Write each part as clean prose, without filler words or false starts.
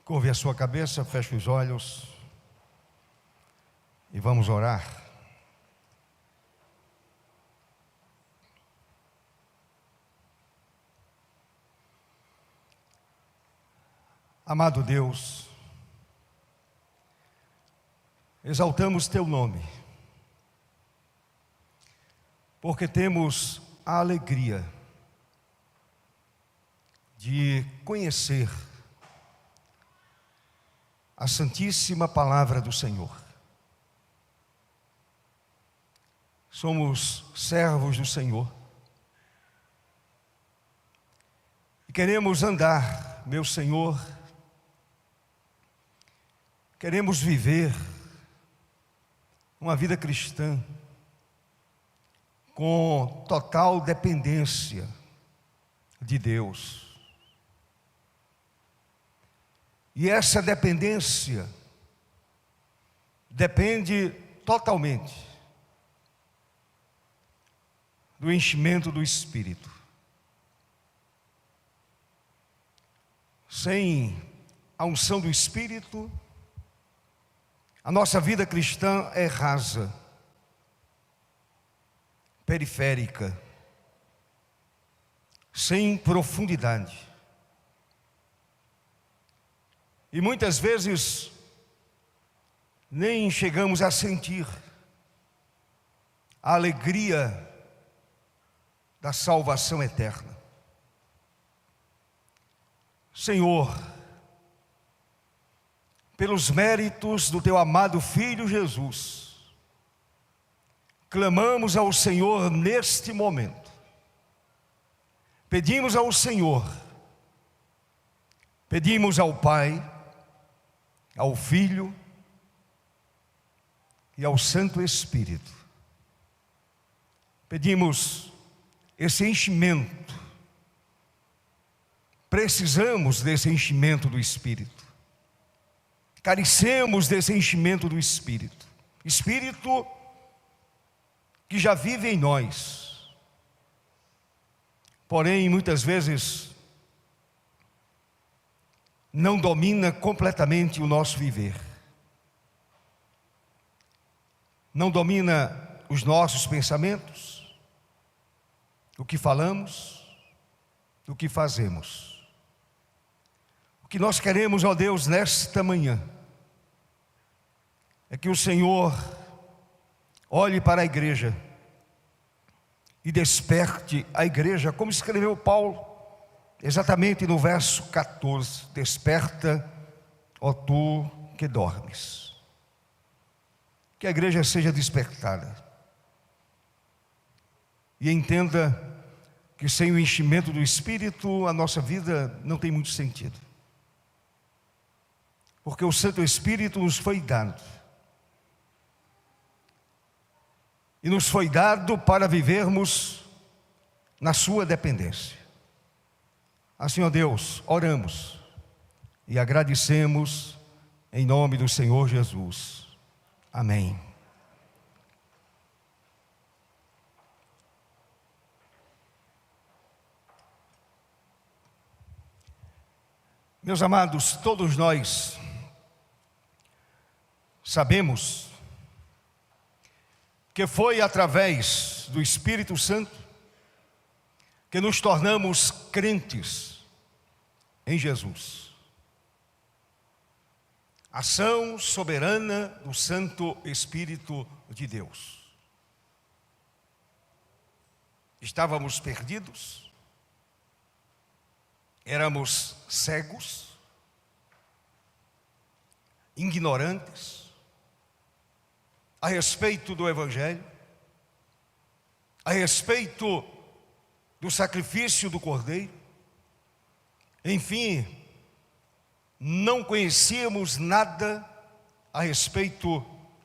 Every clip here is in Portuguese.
Curve a sua cabeça, feche os olhos e vamos orar. Amado Deus, exaltamos Teu nome, porque temos a alegria de conhecer a santíssima palavra do Senhor. Somos servos do Senhor e queremos andar, meu Senhor, queremos viver uma vida cristã com total dependência de Deus. E essa dependência depende totalmente do enchimento do Espírito. Sem a unção do Espírito, a nossa vida cristã é rasa, periférica, sem profundidade. E muitas vezes nem chegamos a sentir a alegria da salvação eterna. Senhor, pelos méritos do Teu amado Filho Jesus, clamamos ao Senhor neste momento. Pedimos ao Senhor, pedimos ao Pai, ao Filho e ao Santo Espírito. Pedimos esse enchimento. Precisamos desse enchimento do Espírito. Carecemos desse enchimento do Espírito. Espírito que já vive em nós. Porém, muitas vezes não domina completamente o nosso viver. Não domina os nossos pensamentos, o que falamos, o que fazemos. O que nós queremos, ó Deus, nesta manhã, é que o Senhor olhe para a igreja e desperte a igreja, como escreveu Paulo, exatamente no verso 14, desperta, ó tu que dormes. Que a igreja seja despertada e entenda que sem o enchimento do Espírito a nossa vida não tem muito sentido. Porque o Santo Espírito nos foi dado. E nos foi dado para vivermos na sua dependência. Assim, ó Deus, oramos e agradecemos em nome do Senhor Jesus. Amém. Meus amados, todos nós sabemos que foi através do Espírito Santo que nos tornamos crentes em Jesus. Ação soberana do Santo Espírito de Deus. Estávamos perdidos, éramos cegos, ignorantes a respeito do Evangelho, a respeito do sacrifício do Cordeiro. Enfim, não conhecíamos nada a respeito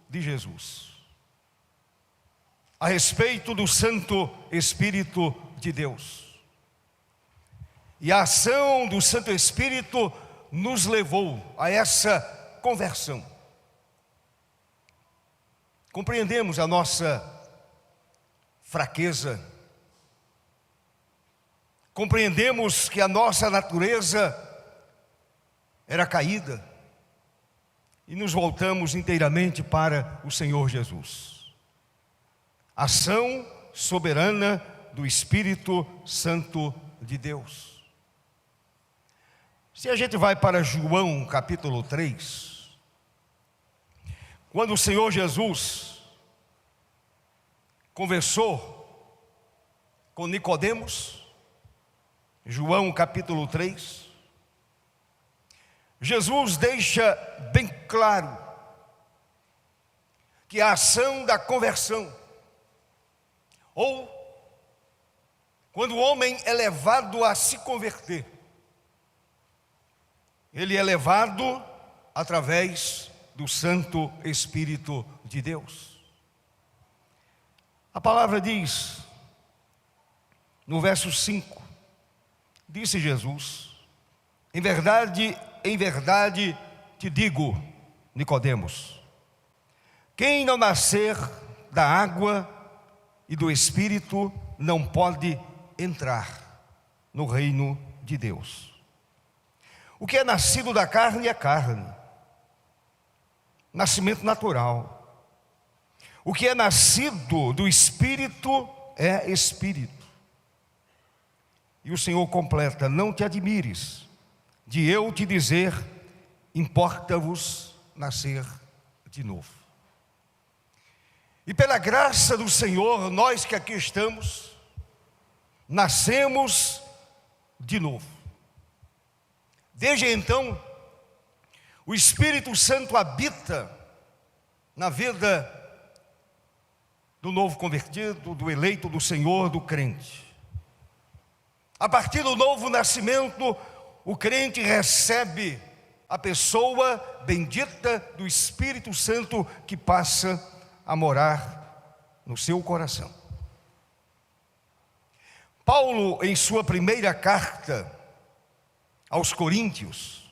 de Jesus, a respeito do Santo Espírito de Deus. E a ação do Santo Espírito nos levou a essa conversão. Compreendemos a nossa fraqueza, compreendemos que a nossa natureza era caída, e nos voltamos inteiramente para o Senhor Jesus. Ação soberana do Espírito Santo de Deus. Se a gente vai para João capítulo 3, quando o Senhor Jesus conversou com Nicodemos, João capítulo 3, Jesus deixa bem claro que a ação da conversão, ou quando o homem é levado a se converter, ele é levado através do Santo Espírito de Deus. A palavra diz, no verso 5, disse Jesus: em verdade te digo, Nicodemos, quem não nascer da água e do Espírito não pode entrar no reino de Deus. O que é nascido da carne é carne, nascimento natural. O que é nascido do Espírito é Espírito. E o Senhor completa: não te admires de eu te dizer, importa-vos nascer de novo. E pela graça do Senhor, nós que aqui estamos, nascemos de novo. Desde então, o Espírito Santo habita na vida do novo convertido, do eleito do Senhor, do crente. A partir do novo nascimento, o crente recebe a pessoa bendita do Espírito Santo que passa a morar no seu coração. Paulo, em sua primeira carta aos Coríntios,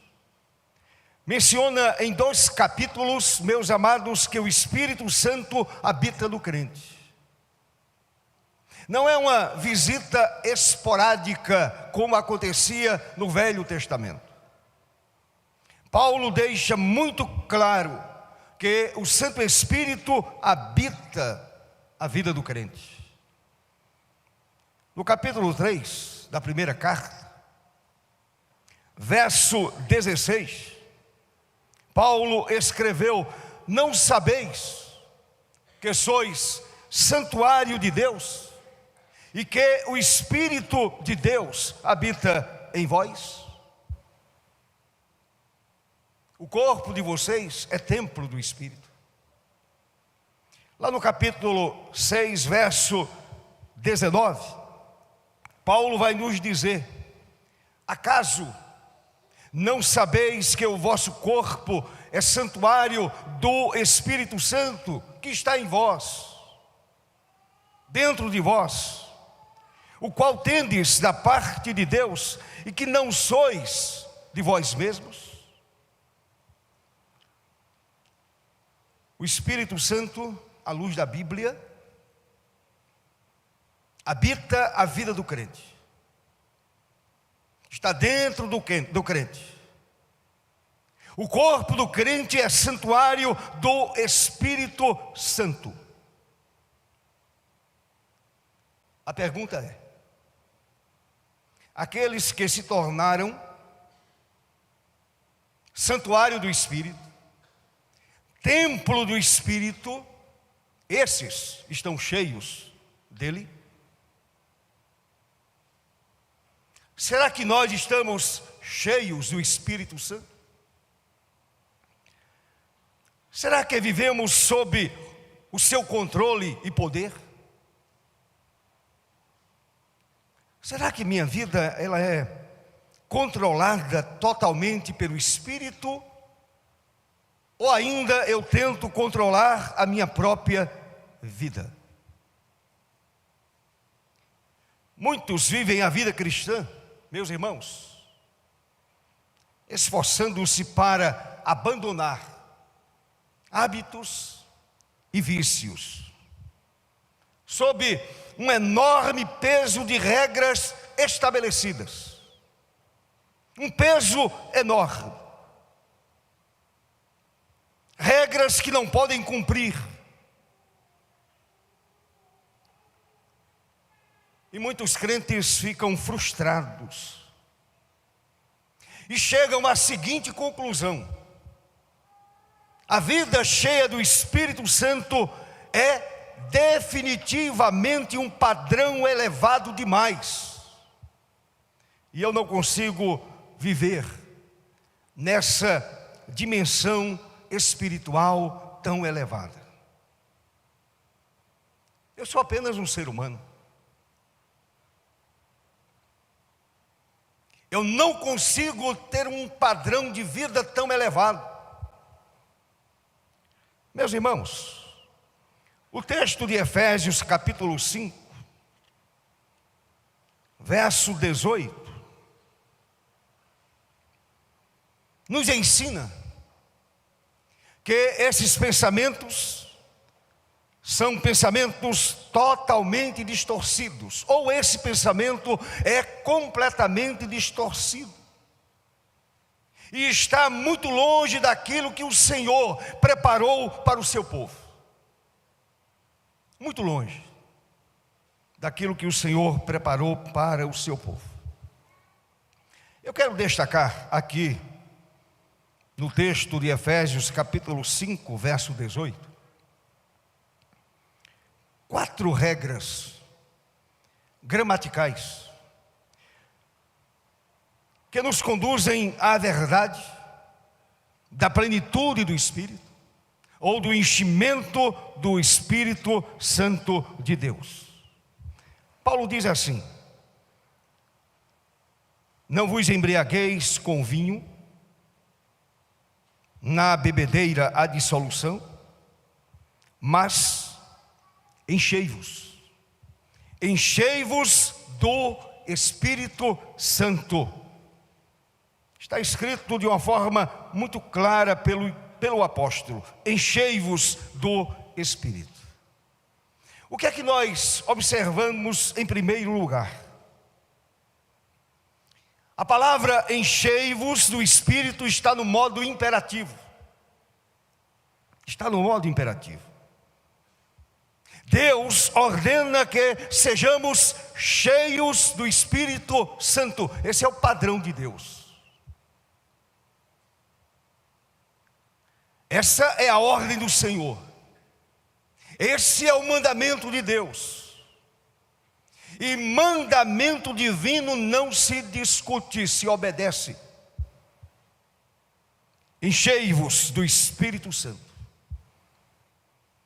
menciona em 2 capítulos, meus amados, que o Espírito Santo habita no crente. Não é uma visita esporádica como acontecia no Velho Testamento. Paulo deixa muito claro que o Santo Espírito habita a vida do crente. No capítulo 3 da primeira carta, verso 16, Paulo escreveu: não sabeis que sois santuário de Deus e que o Espírito de Deus habita em vós? O corpo de vocês é templo do Espírito. Lá no capítulo 6, verso 19, Paulo vai nos dizer: acaso não sabeis que o vosso corpo é santuário do Espírito Santo que está em vós, dentro de vós, o qual tendes da parte de Deus e que não sois de vós mesmos? O Espírito Santo, à luz da Bíblia, habita a vida do crente. Está dentro do crente. O corpo do crente é santuário do Espírito Santo. A pergunta é: aqueles que se tornaram santuário do Espírito, templo do Espírito, esses estão cheios dele? Será que nós estamos cheios do Espírito Santo? Será que vivemos sob o seu controle e poder? Será que minha vida ela é controlada totalmente pelo Espírito? Ou ainda eu tento controlar a minha própria vida? Muitos vivem a vida cristã, meus irmãos, esforçando-se para abandonar hábitos e vícios, sob um enorme peso de regras estabelecidas, um peso enorme. regras que não podem cumprir. E muitos crentes ficam frustrados e chegam à seguinte conclusão: a vida cheia do Espírito Santo é definitivamente um padrão elevado demais, e eu não consigo viver nessa dimensão espiritual tão elevada. Eu sou apenas um ser humano. Eu não consigo ter um padrão de vida tão elevado. Meus irmãos, o texto de Efésios capítulo 5, verso 18, nos ensina que esses pensamentos são pensamentos totalmente distorcidos, ou esse pensamento é completamente distorcido, e está muito longe daquilo que o Senhor preparou para o seu povo. Muito longe daquilo que o Senhor preparou para o seu povo. Eu quero destacar aqui, no texto de Efésios capítulo 5, verso 18, 4 regras gramaticais que nos conduzem à verdade da plenitude do Espírito, ou do enchimento do Espírito Santo de Deus. Paulo diz assim: não vos embriagueis com vinho, na bebedeira há dissolução, mas enchei-vos do Espírito Santo. Está escrito de uma forma muito clara pelo apóstolo: enchei-vos do Espírito. O que é que nós observamos em primeiro lugar? A palavra enchei-vos do Espírito está no modo imperativo. Está no modo imperativo. Deus ordena que sejamos cheios do Espírito Santo. Esse é o padrão de Deus. Essa é a ordem do Senhor. Esse é o mandamento de Deus. E mandamento divino não se discute, se obedece. Enchei-vos do Espírito Santo.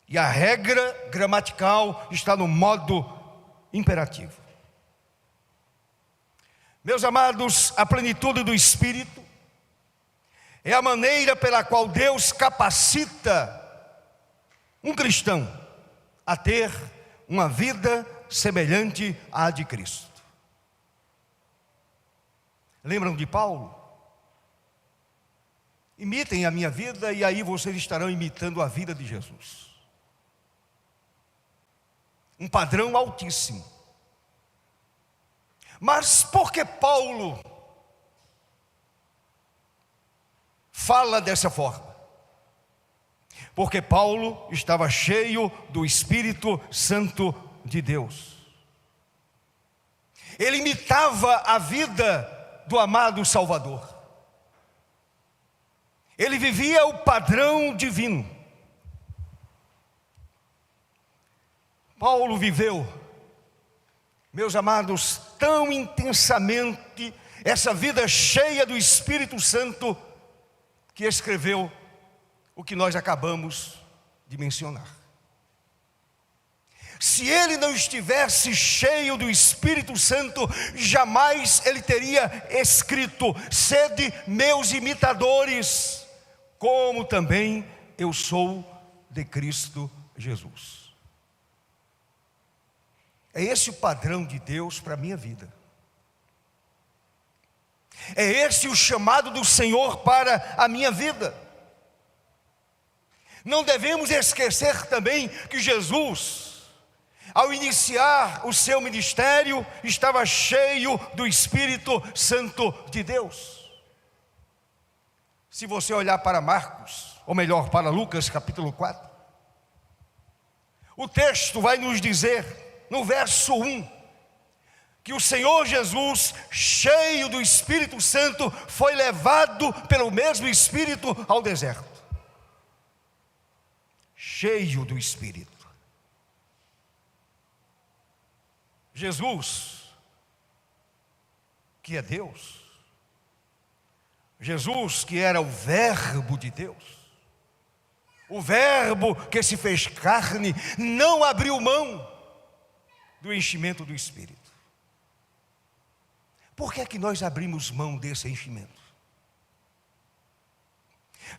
E a regra gramatical está no modo imperativo. Meus amados, a plenitude do Espírito é a maneira pela qual Deus capacita um cristão a ter uma vida semelhante à de Cristo. Lembram de Paulo? Imitem a minha vida e aí vocês estarão imitando a vida de Jesus. Um padrão altíssimo. Mas por que Paulo fala dessa forma? Porque Paulo estava cheio do Espírito Santo de Deus. Ele imitava a vida do amado Salvador. Ele vivia o padrão divino. Paulo viveu, meus amados, tão intensamente essa vida cheia do Espírito Santo, que escreveu o que nós acabamos de mencionar. Se ele não estivesse cheio do Espírito Santo, jamais ele teria escrito: sede meus imitadores, como também eu sou de Cristo Jesus. É esse o padrão de Deus para a minha vida. É esse o chamado do Senhor para a minha vida. Não devemos esquecer também que Jesus, ao iniciar o seu ministério, estava cheio do Espírito Santo de Deus. Se você olhar para Marcos, ou melhor, para Lucas capítulo 4, o texto vai nos dizer, no verso 1, que o Senhor Jesus, cheio do Espírito Santo, foi levado pelo mesmo Espírito ao deserto. Cheio do Espírito. Jesus, que é Deus, Jesus que era o Verbo de Deus, o Verbo que se fez carne, não abriu mão do enchimento do Espírito. Por que é que nós abrimos mão desse enchimento?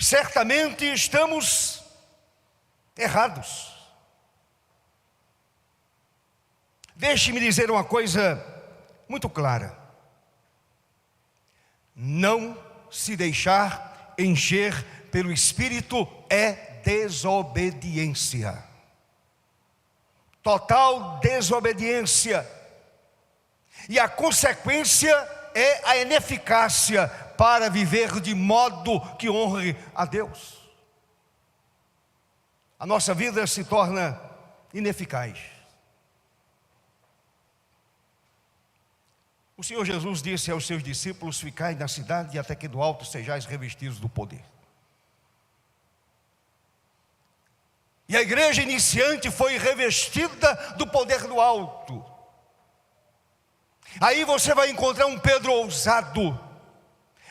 Certamente estamos errados. Deixe-me dizer uma coisa muito clara: não se deixar encher pelo Espírito é desobediência, total desobediência, e a consequência é a ineficácia para viver de modo que honre a Deus. A nossa vida se torna ineficaz. O Senhor Jesus disse aos seus discípulos: ficai na cidade até que do alto sejais revestidos do poder. E a igreja iniciante foi revestida do poder do alto. Aí você vai encontrar um Pedro ousado,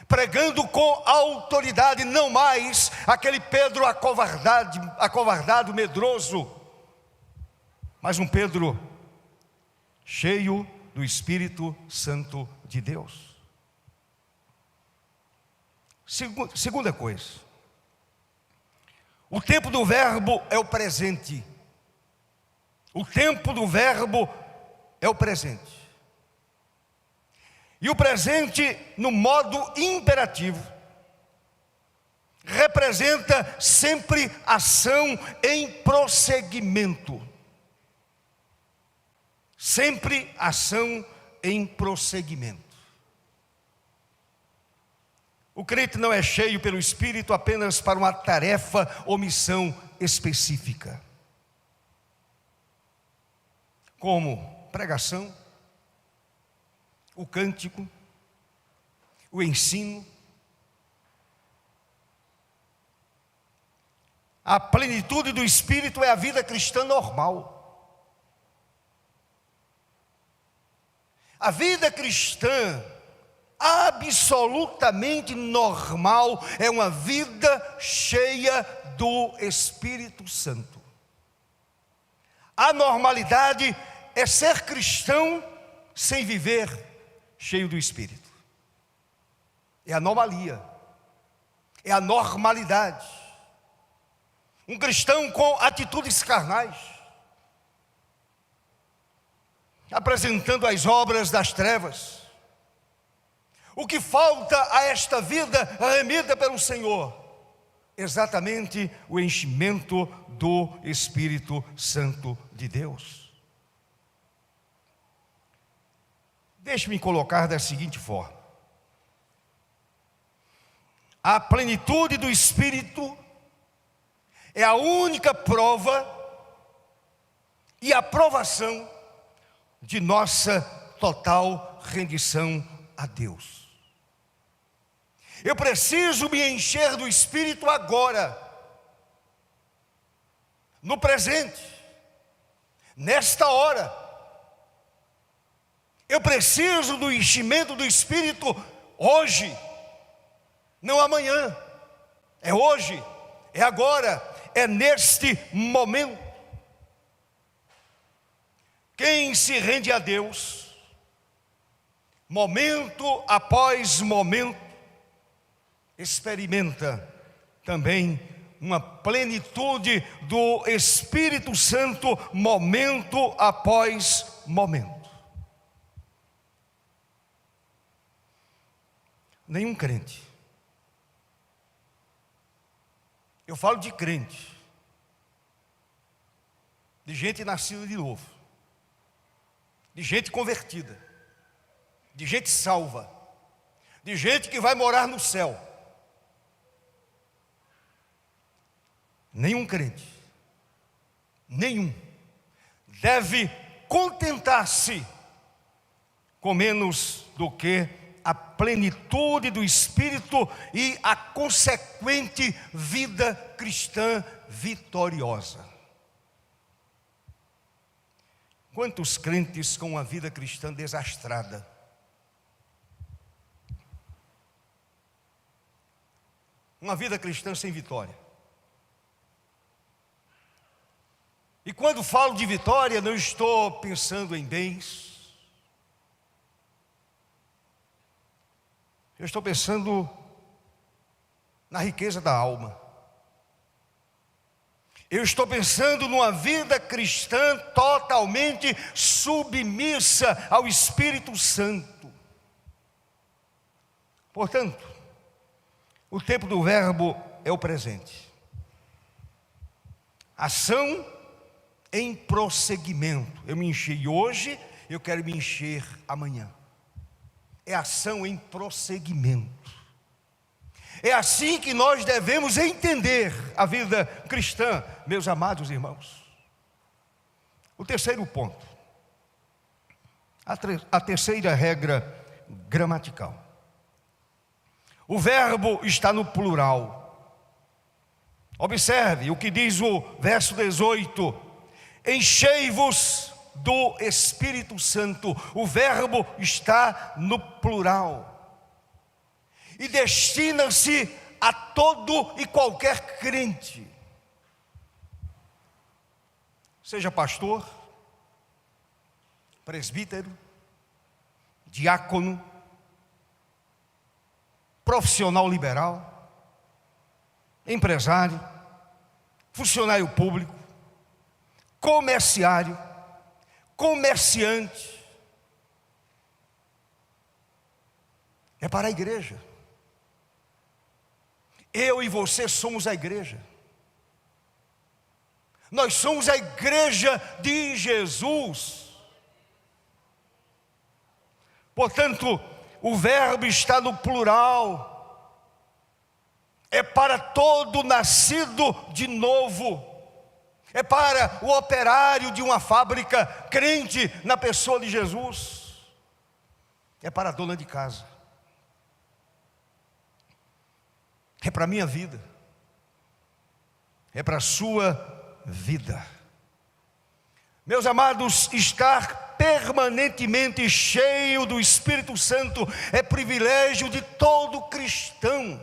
pregando com autoridade, não mais aquele Pedro acovardado, medroso, mas um Pedro cheio do Espírito Santo de Deus. Segunda coisa, o tempo do verbo é o presente. O tempo do verbo é o presente. E o presente, no modo imperativo, representa sempre ação em prosseguimento. Sempre ação em prosseguimento. O crente não é cheio pelo Espírito apenas para uma tarefa ou missão específica, como pregação, o cântico, o ensino. A plenitude do Espírito é a vida cristã normal. A vida cristã absolutamente normal é uma vida cheia do Espírito Santo. A normalidade é ser cristão sem viver cheio do Espírito. É a anomalia, é a normalidade. Um cristão com atitudes carnais, apresentando as obras das trevas. O que falta a esta vida remida pelo Senhor? Exatamente o enchimento do Espírito Santo de Deus. Deixe-me colocar da seguinte forma: a plenitude do Espírito é a única prova e aprovação de nossa total rendição a Deus. Eu preciso me encher do Espírito agora, no presente, nesta hora. Eu preciso do enchimento do Espírito hoje, não amanhã. É hoje, é agora, é neste momento. Quem se rende a Deus, momento após momento, experimenta também uma plenitude do Espírito Santo, momento após momento. Nenhum crente, eu falo de crente, de gente nascida de novo, de gente convertida, de gente salva, de gente que vai morar no céu. nenhum crente, nenhum, deve contentar-se com menos do que a plenitude do Espírito e a consequente vida cristã vitoriosa. Quantos crentes com uma vida cristã desastrada? Uma vida cristã sem vitória. E quando falo de vitória, não estou pensando em bens. Eu estou pensando na riqueza da alma. Eu estou pensando numa vida cristã totalmente submissa ao Espírito Santo. Portanto, o tempo do verbo é o presente. Ação em prosseguimento. Eu me enchi hoje, eu quero me encher amanhã. É ação em prosseguimento. É assim que nós devemos entender a vida cristã, meus amados irmãos. O terceiro ponto, a terceira regra gramatical. O verbo está no plural. Observe o que diz o verso 18: enchei-vos do Espírito Santo. O verbo está no plural e destina-se a todo e qualquer crente, seja pastor, presbítero, diácono, profissional liberal, empresário, funcionário público, comerciário, comerciante. É para a igreja. Eu e você somos a igreja. Nós somos a igreja de Jesus. Portanto, o verbo está no plural. É para todo nascido de novo. É para o operário de uma fábrica crente na pessoa de Jesus. É para a dona de casa. É para a minha vida. É para a sua vida. Meus amados, estar permanentemente cheio do Espírito Santo é privilégio de todo cristão,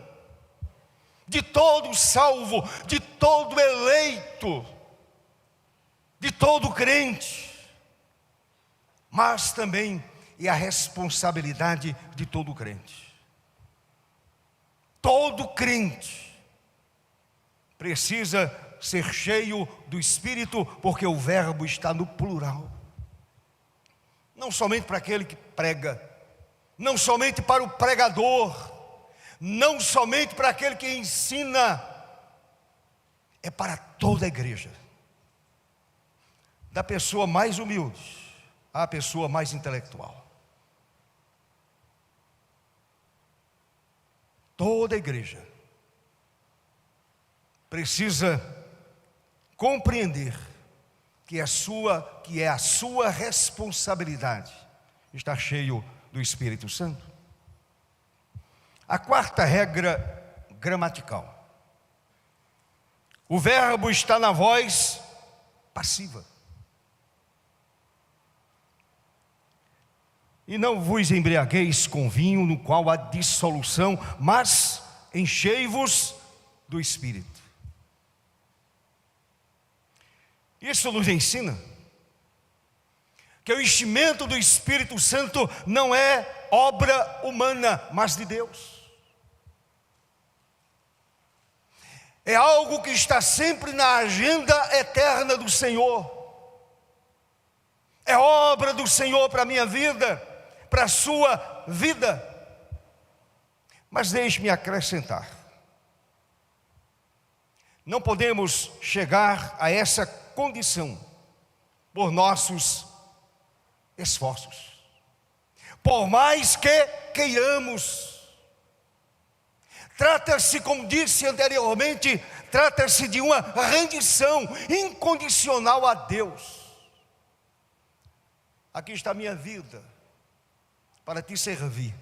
de todo salvo, de todo eleito, de todo crente, mas também é a responsabilidade de todo crente. Todo crente precisa ser cheio do Espírito, porque o verbo está no plural. Não somente para aquele que prega, não somente para o pregador, não somente para aquele que ensina, é para toda a igreja. Da pessoa mais humilde à pessoa mais intelectual. Toda a igreja precisa compreender que é a sua responsabilidade estar cheio do Espírito Santo. A quarta regra gramatical. O verbo está na voz passiva. E não vos embriagueis com vinho no qual há dissolução, mas enchei-vos do Espírito. Isso nos ensina que o enchimento do Espírito Santo não é obra humana, mas de Deus. É algo que está sempre na agenda eterna do Senhor. É obra do Senhor para a minha vida, para a sua vida. Mas deixe-me acrescentar. Não podemos chegar a essa condição por nossos esforços. Por mais que queiramos. Trata-se, como disse anteriormente, Trata-se de uma rendição incondicional a Deus. Aqui está a minha vida para te servir.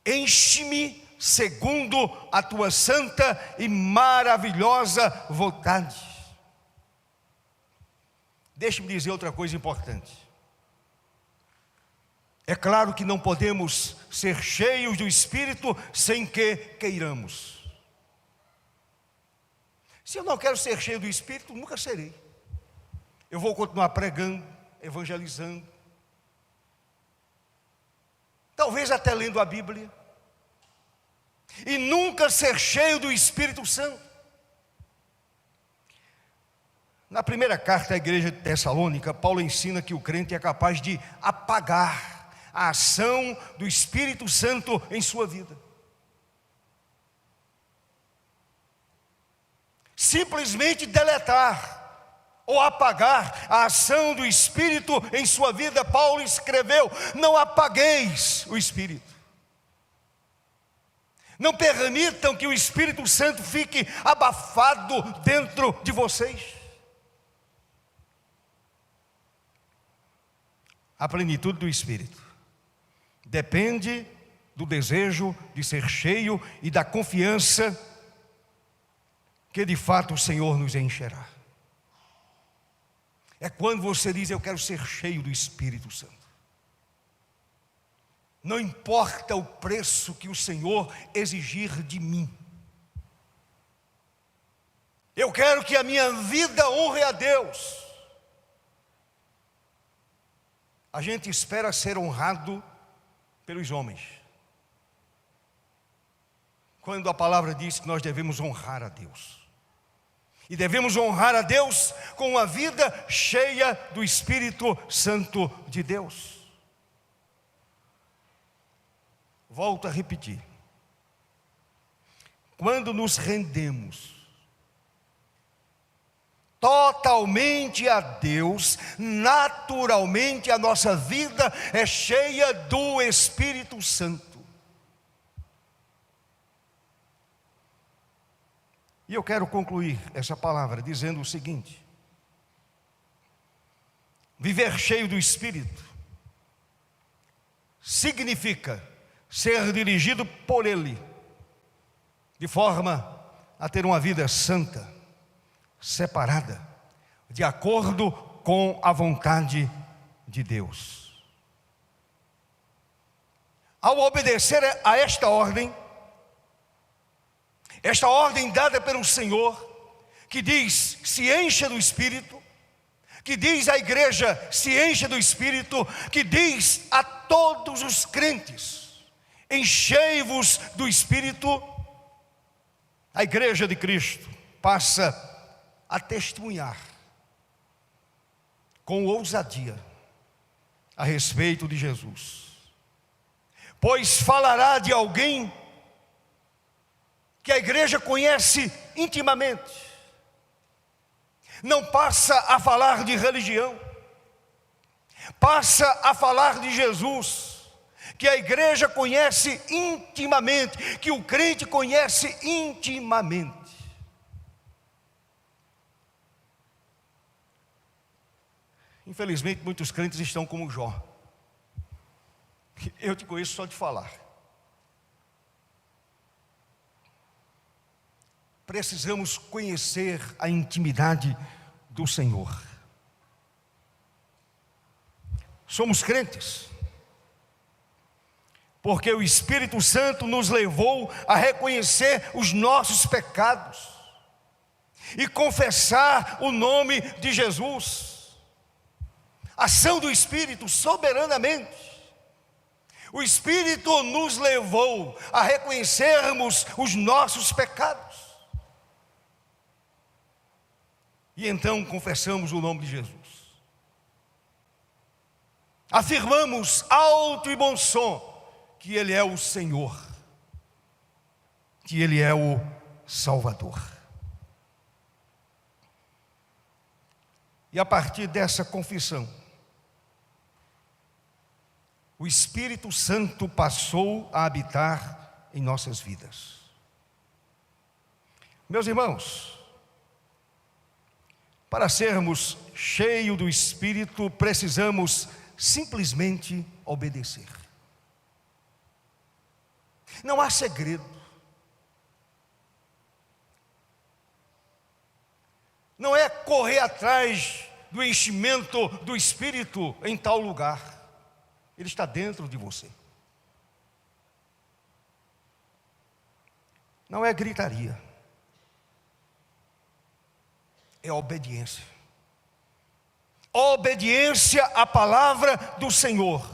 Enche-me segundo a tua santa e maravilhosa vontade. Deixe-me dizer outra coisa importante. É claro que não podemos ser cheios do Espírito sem que queiramos. Se eu não quero ser cheio do Espírito, nunca serei. Eu vou continuar pregando, evangelizando, talvez até lendo a Bíblia, e nunca ser cheio do Espírito Santo. Na primeira carta à igreja de Tessalônica, Paulo ensina que o crente é capaz de apagar a ação do Espírito Santo em sua vida. Simplesmente deletar ou apagar a ação do Espírito em sua vida. Paulo escreveu: não apagueis o Espírito. Não permitam que o Espírito Santo fique abafado dentro de vocês. A plenitude do Espírito depende do desejo de ser cheio e da confiança que de fato o Senhor nos encherá. É quando você diz: eu quero ser cheio do Espírito Santo. Não importa o preço que o Senhor exigir de mim. Eu quero que a minha vida honre a Deus. A gente espera ser honrado pelos homens, quando a palavra diz que nós devemos honrar a Deus. E devemos honrar a Deus com uma vida cheia do Espírito Santo de Deus. Volto a repetir. Quando nos rendemos totalmente a Deus, naturalmente a nossa vida é cheia do Espírito Santo. E eu quero concluir essa palavra dizendo o seguinte: viver cheio do Espírito significa ser dirigido por Ele, de forma a ter uma vida santa, separada, de acordo com a vontade de Deus. Ao obedecer a esta ordem dada pelo Senhor, que diz: se encha do Espírito, que diz à igreja: se encha do Espírito, que diz a todos os crentes: enchei-vos do Espírito, a igreja de Cristo passa a testemunhar com ousadia a respeito de Jesus, pois falará de alguém que a igreja conhece intimamente. Não passa a falar de religião, passa a falar de Jesus, que a igreja conhece intimamente, que o crente conhece intimamente. Infelizmente, muitos crentes estão como Jó. Eu te conheço só de falar. Precisamos conhecer a intimidade do Senhor. Somos crentes porque o Espírito Santo nos levou a reconhecer os nossos pecados e confessar o nome de Jesus. Ação do Espírito soberanamente. O Espírito nos levou a reconhecermos os nossos pecados. E então confessamos o nome de Jesus. Afirmamos alto e bom som que Ele é o Senhor, que Ele é o Salvador. E a partir dessa confissão, o Espírito Santo passou a habitar em nossas vidas. Meus irmãos, para sermos cheios do Espírito, precisamos simplesmente obedecer. Não há segredo. Não é correr atrás do enchimento do Espírito em tal lugar. Ele está dentro de você. Não é gritaria. É obediência. Obediência à palavra do Senhor.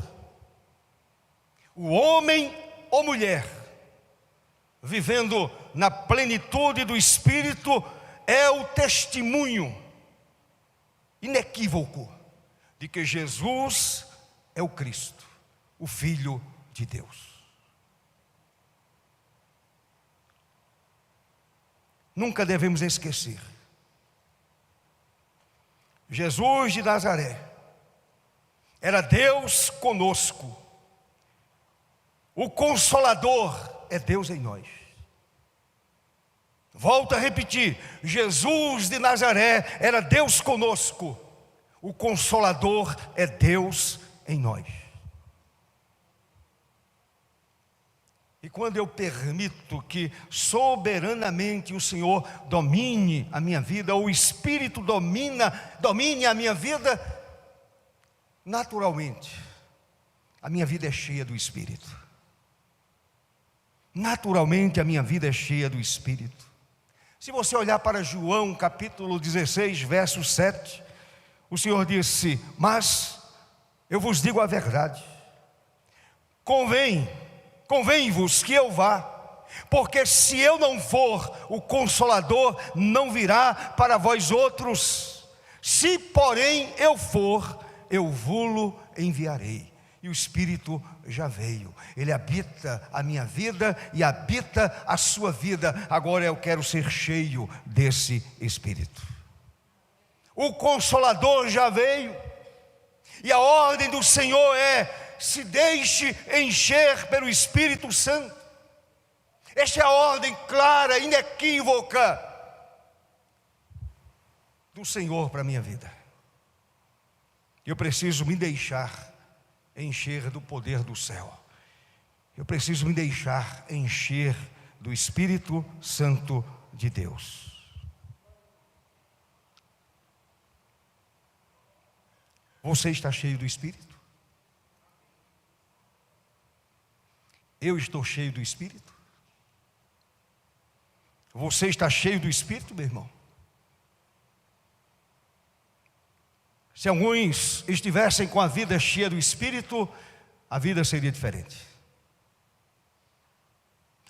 O homem ou mulher, vivendo na plenitude do Espírito, é o testemunho inequívoco de que Jesus é o Cristo, o Filho de Deus. Nunca devemos esquecer. Jesus de Nazaré era Deus conosco. O Consolador é Deus em nós. Volto a repetir, Jesus de Nazaré era Deus conosco. O Consolador é Deus em nós. E quando eu permito que soberanamente o Senhor domine a minha vida, ou o Espírito domine a minha vida, naturalmente, a minha vida é cheia do Espírito. Naturalmente a minha vida é cheia do Espírito. Se você olhar para João capítulo 16, verso 7, o Senhor disse: mas eu vos digo a verdade, convém-vos que eu vá, porque se eu não for, o Consolador não virá para vós outros. Se porém eu for, eu vou-lo enviarei. E o Espírito já veio, ele habita a minha vida e habita a sua vida. Agora eu quero ser cheio desse Espírito. O Consolador já veio, e a ordem do Senhor é: se deixe encher pelo Espírito Santo. Esta é a ordem clara, inequívoca do Senhor para a minha vida. Eu preciso me deixar encher do poder do céu. Eu preciso me deixar encher do Espírito Santo de Deus. Você está cheio do Espírito? Eu estou cheio do Espírito? Você está cheio do Espírito, meu irmão? Se alguns estivessem com a vida cheia do Espírito, a vida seria diferente.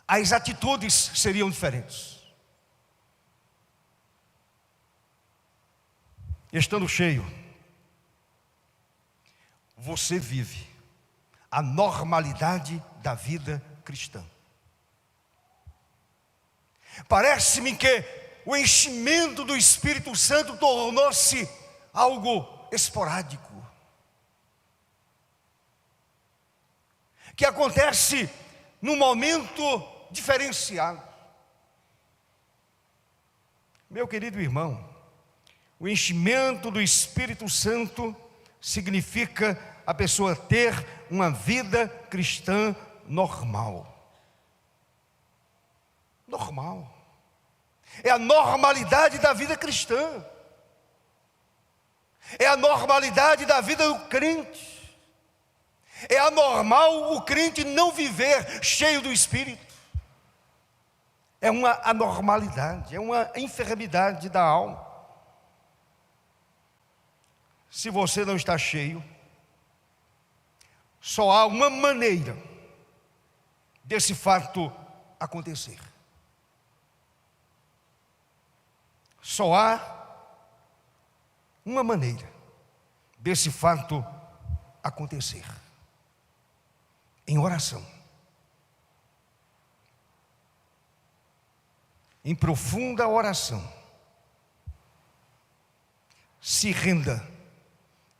As atitudes seriam diferentes. Estando cheio, você vive a normalidade da vida cristã. Parece-me que o enchimento do Espírito Santo tornou-se algo esporádico, que acontece num momento diferenciado. Meu querido irmão, o enchimento do Espírito Santo significa a pessoa ter uma vida cristã normal. Normal. É a normalidade da vida cristã. É a normalidade da vida do crente. É anormal o crente não viver cheio do Espírito. É uma anormalidade, é uma enfermidade da alma. Se você não está cheio, só há uma maneira desse fato acontecer. Só há uma maneira desse fato acontecer: em oração, em profunda oração. Se renda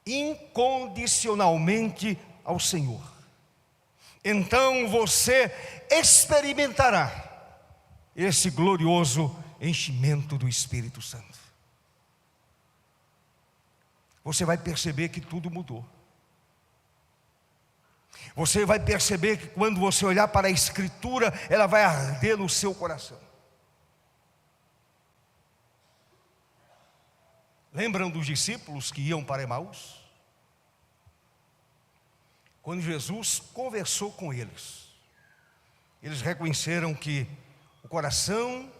incondicionalmente ao Senhor. Então você experimentará esse glorioso enchimento do Espírito Santo, você vai perceber que tudo mudou. Você vai perceber que quando você olhar para a Escritura, ela vai arder no seu coração. Lembram dos discípulos que iam para Emaús? Quando Jesus conversou com eles, eles reconheceram que o coração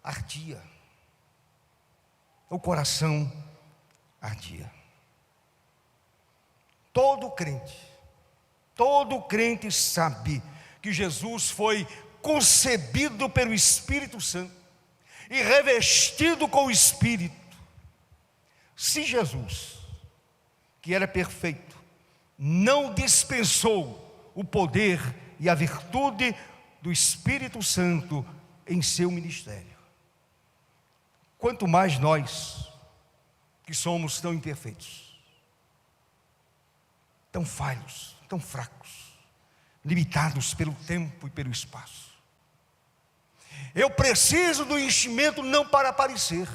ardia. O coração ardia. Todo crente sabe que Jesus foi concebido pelo Espírito Santo e revestido com o Espírito. Se Jesus, que era perfeito, não dispensou o poder e a virtude do Espírito Santo em seu ministério, quanto mais nós, que somos tão imperfeitos, tão falhos, tão fracos, limitados pelo tempo e pelo espaço. Eu preciso do enchimento não para aparecer.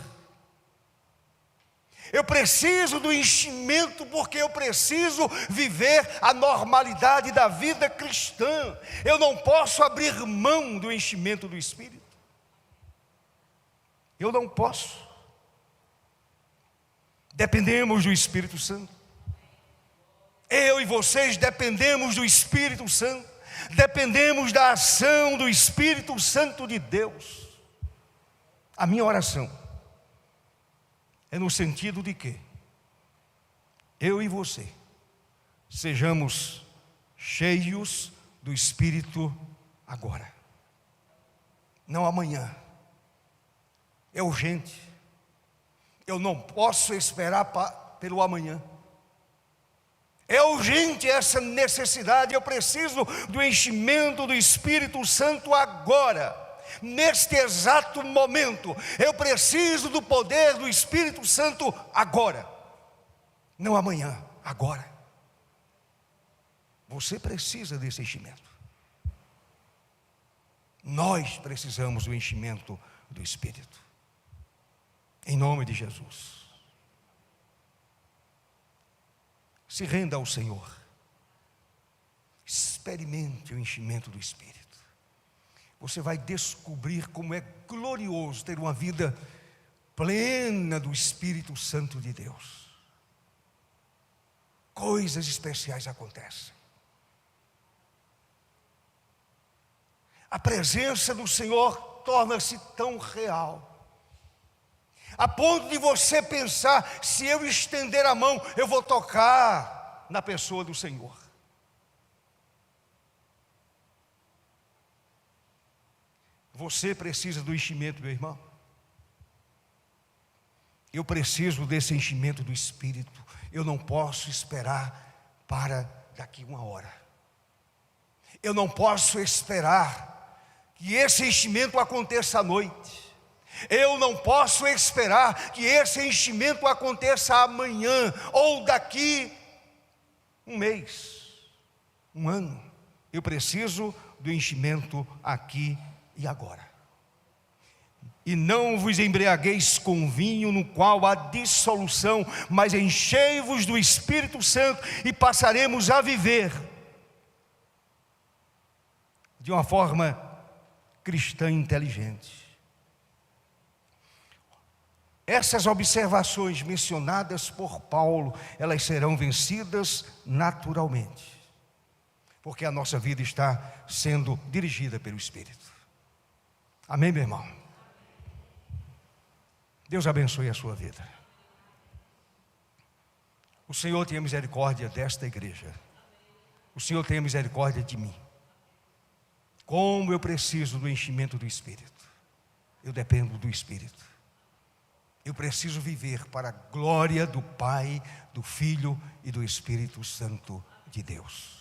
Eu preciso do enchimento porque eu preciso viver a normalidade da vida cristã. Eu não posso abrir mão do enchimento do Espírito. Eu não posso. Dependemos do Espírito Santo. Eu e vocês dependemos do Espírito Santo. Dependemos da ação do Espírito Santo de Deus. A minha oração é no sentido de que eu e você sejamos cheios do Espírito agora, não amanhã. É urgente. Eu não posso esperar pelo amanhã. É urgente essa necessidade. Eu preciso do enchimento do Espírito Santo agora, neste exato momento. Eu preciso do poder do Espírito Santo agora, não amanhã, agora. Você precisa desse enchimento. Nós precisamos do enchimento do Espírito, em nome de Jesus. Se renda ao Senhor. Experimente o enchimento do Espírito. Você vai descobrir como é glorioso ter uma vida plena do Espírito Santo de Deus. Coisas especiais acontecem. A presença do Senhor torna-se tão real, a ponto de você pensar: se eu estender a mão, eu vou tocar na pessoa do Senhor. Você precisa do enchimento, meu irmão. Eu preciso desse enchimento do Espírito. Eu não posso esperar para daqui uma hora. Eu não posso esperar que esse enchimento aconteça à noite. Eu não posso esperar que esse enchimento aconteça amanhã ou daqui um mês, um ano. Eu preciso do enchimento aqui e agora. E não vos embriagueis com vinho no qual há dissolução, mas enchei-vos do Espírito Santo e passaremos a viver de uma forma cristã inteligente. Essas observações mencionadas por Paulo, elas serão vencidas naturalmente, porque a nossa vida está sendo dirigida pelo Espírito. Amém, meu irmão? Deus abençoe a sua vida. O Senhor tenha misericórdia desta igreja. O Senhor tenha misericórdia de mim. Como eu preciso do enchimento do Espírito. Eu dependo do Espírito. Eu preciso viver para a glória do Pai, do Filho e do Espírito Santo de Deus.